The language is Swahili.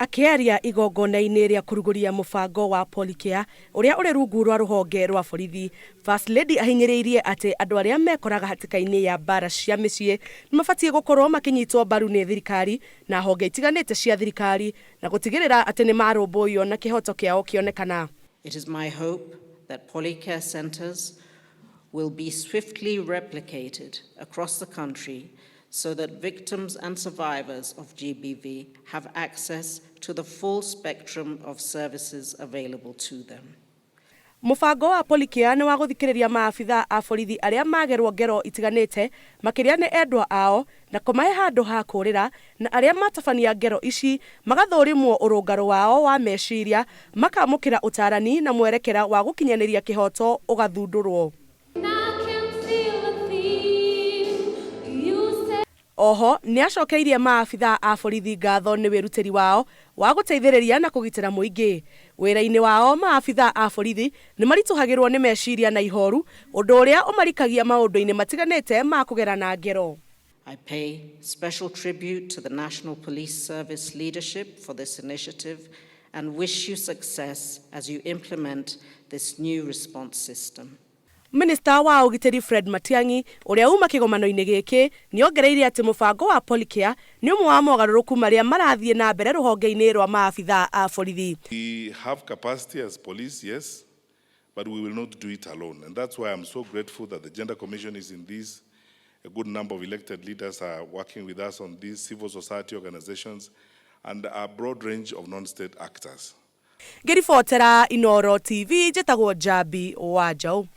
Akĩaria igongona-inĩ rĩa kũrugũria mũbango wa Policare ũrĩa ũrĩ rungu rwa rũhonge rwa borithi, First Lady ahinyĩrĩirie atĩ andũ arĩa mekoraga hatĩka-inĩ ya mbara cia mĩciĩ nĩ mabatiĩ gũkorwo makĩnyitwo mbaru nĩ thirikari na honge itiganĩte cia thirikari na gũtigĩrĩra atĩ nĩ marũmbũiyo na kĩhoto kĩao kĩonekana. It is my hope that Policare centers will be swiftly replicated across the country so that victims and survivors of GBV have access to the full spectrum of services available to them. Mũbango wa Policare nĩ wa gũthikĩrĩria maabitha a borithi arĩa magerwo ngero itiganĩte makĩria nĩ endwa ao na kũmahe handũ ha kũrĩra na arĩa matabania ngero ici magathũrimwo ũrũngarũ wao wa meciria makamũkĩra ũtarani na mwerekera wa gũkinyanĩria kĩhoto ũgathundũrwo. Oho nĩ acokeirie maabitha a borithi ngatho nĩ wĩrutĩri wao wa gũteithĩrĩria na kũgitĩra mũingĩ. Wĩra-inĩ wao maabitha a borithi nĩ maritũhagĩrwo nĩ meciria na ihoru ũndũ ũrĩa ũmarikagia maũndũ-inĩ matiganĩte ma kũgerana ngero. I pay special tribute to the National Police Service leadership for this initiative and wish you success as you implement this new response system. Minister wa ũgitĩri Fred Matiang'i ũrĩa uma kĩgomano-inĩ gĩkĩ nĩ ongereire atĩ mũbango wa Policare nĩ ũmwe wa mogarũrũku marĩa marathiĩ na mbere rũhonge-inĩ rwa maabitha a borithi. We have capacity as police, yes, but we will not do it alone. And that's why I'm so grateful that the Gender Commission is in this. A good number of elected leaders are working with us on these, civil society organizations, and a broad range of non-state actors. Ngĩribotera Inooro TV njĩtagwo Jabi Wanjaũ.